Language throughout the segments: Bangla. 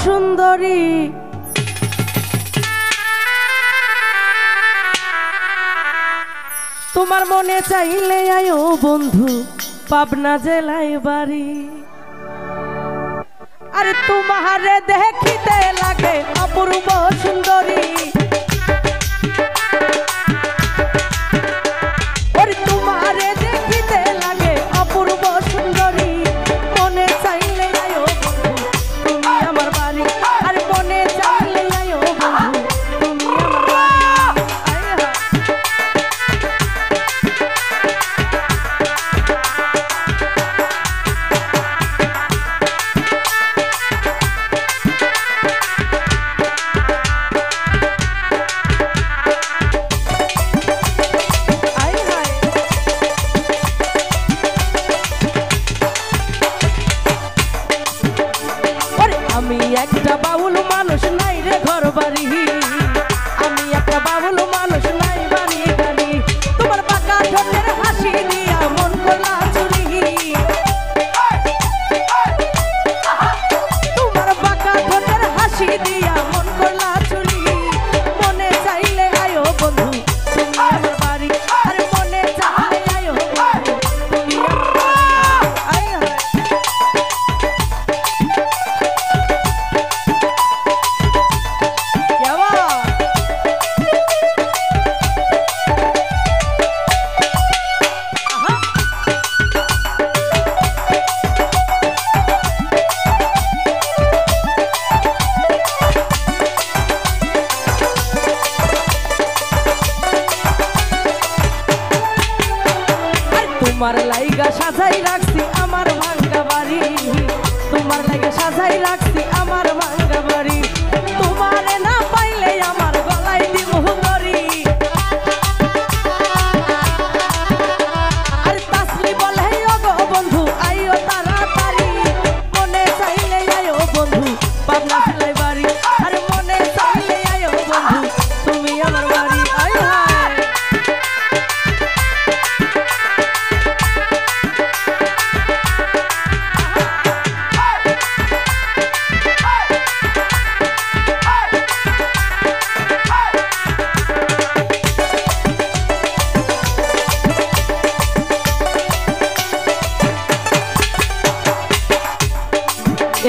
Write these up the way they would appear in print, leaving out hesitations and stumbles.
সুন্দরী তোমার মনে চাইলে আয়ো বন্ধু পাবনা জেলায় বাড়ি আরে তোমারে দেখিতে লাগে অপূর্ব সুন্দরী আরে তোমারে দেখিতে লাগে অপূর্ব সুন্দরী মনে চাইলে আয়ো বন্ধু তুমি আমার বাড়ি আরে মনে চাইলে আয়ো বন্ধু তুমি আমার আমি একটা বাউল মানুষ নাই রে ঘর বাড়ি আমি একটা বাউল মানুষ নাই বাড়ি গাড়ি তোমার বাঁকা ঠোঁটের হাসি দিয়া মন করলা চুরি তোমার বাঁকা ঠোঁটের হাসি দিয়া মন করলা চুরি মনে চাইলে আয়ো বন্ধু তুমি আমার বাড়ি আরে মনে চাইলে আয়ো বন্ধু তুমি আমার তোমার লাইগা সাজাই রাখছি আমার ভাঙ্গা বাড়ি তোমার লাইগা সাজাই রাখছি আমার ভাঙ্গা বাড়ি তোমারে না পাইলে আমার গলায় দিব দড়ি আরে তাসলি বলে ওগো বন্ধু আইও তাড়াতাড়ি মনে চাইলে আইও বন্ধু পাবনা জেলায় বাড়ি আরে মনে চাইলে আইও বন্ধু তুমি আমার বাড়ি আয় হায়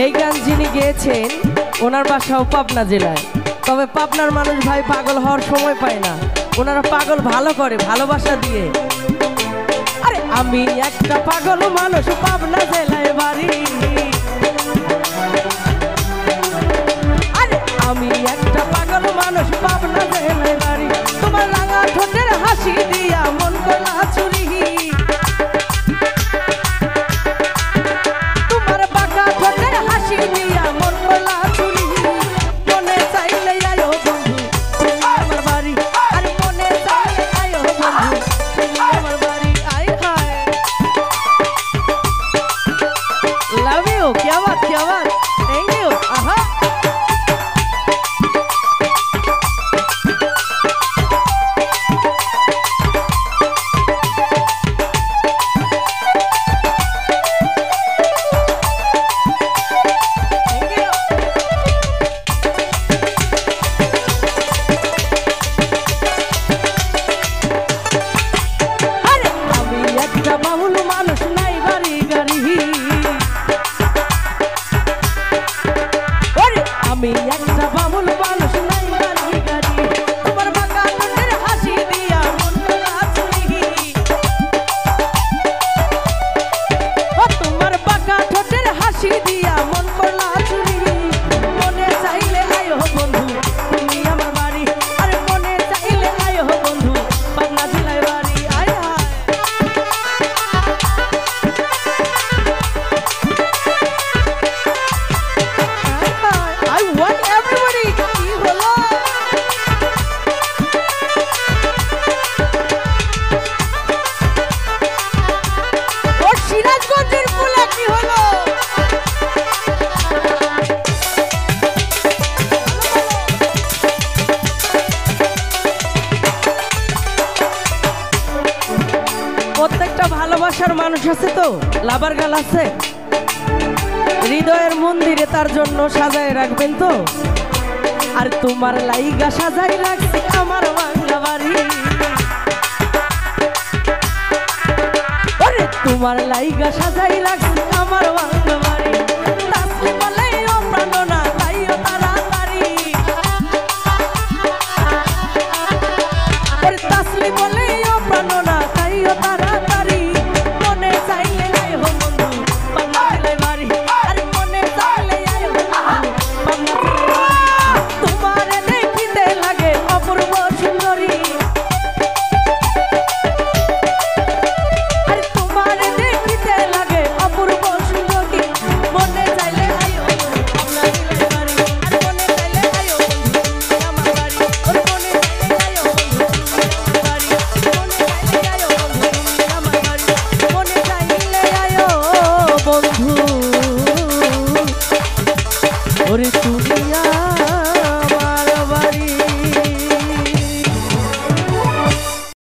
এই গান যিনি গেয়েছেন ওনার বাসাও পাবনা জেলায় তবে পাবনার মানুষ ভাই পাগল হওয়ার সময় পায় না ওনারা পাগল ভালো করে ভালোবাসা দিয়ে আরে আমি একটা পাগল মানুষ পাবনা জেলায় বাড়ি আরে আমি একটা পাগল মানুষ পাবনা জেলায় বাড়ি তোমার রাঙা ঠোঁটের হাসি দিয়া মন করলা চুরি क्या बात थैंक यू आहा আমি একটা বাবুল মানুষ নাই বাড়ি গাড়ি তোমার বাঁকা ঠোঁটের হাসি দিয়া মন করলা চুরি তোমার বাঁকা ঠোঁটের হাসি দিয়া মন করলা চুরি মনে চাইলে আয়ো বন্ধু তুমি আমার বাড়ি আরে মনে চাইলে আয়ো বন্ধু পাবনা জেলায় বাড়ি আয় হায় I want everybody to be hello. और সিরাজগঞ্জের ফুলে কি হলো প্রত্যেকটা ভালোবাসার মানুষ আছে তো লাভার গাল আছে হৃদয়ের মন্দিরে তার জন্য সাজায় রাখবেন তো। আর তোমার লাইগা সাজাই রাখছি আমার বাংলা বাড়ি, তোমার লাইগা সাজাই রাখছি আমার বাংলা বাড়ি। তাসলি বলে ও প্রাণনা তাইও তাড়াতাড়ি, তাসলি বলে ও প্রাণনা তাইও তাড়াতাড়ি। মনে চাইলে আয় হো বন্ধু বাংলা জেলায় বাড়ি, আরে মনে চাইলে আয় হো বন্ধু বাংলা জেলায়। তোমারে দেখিতে লাগে অপূর্ব সুন্দরী, ওরে তুমি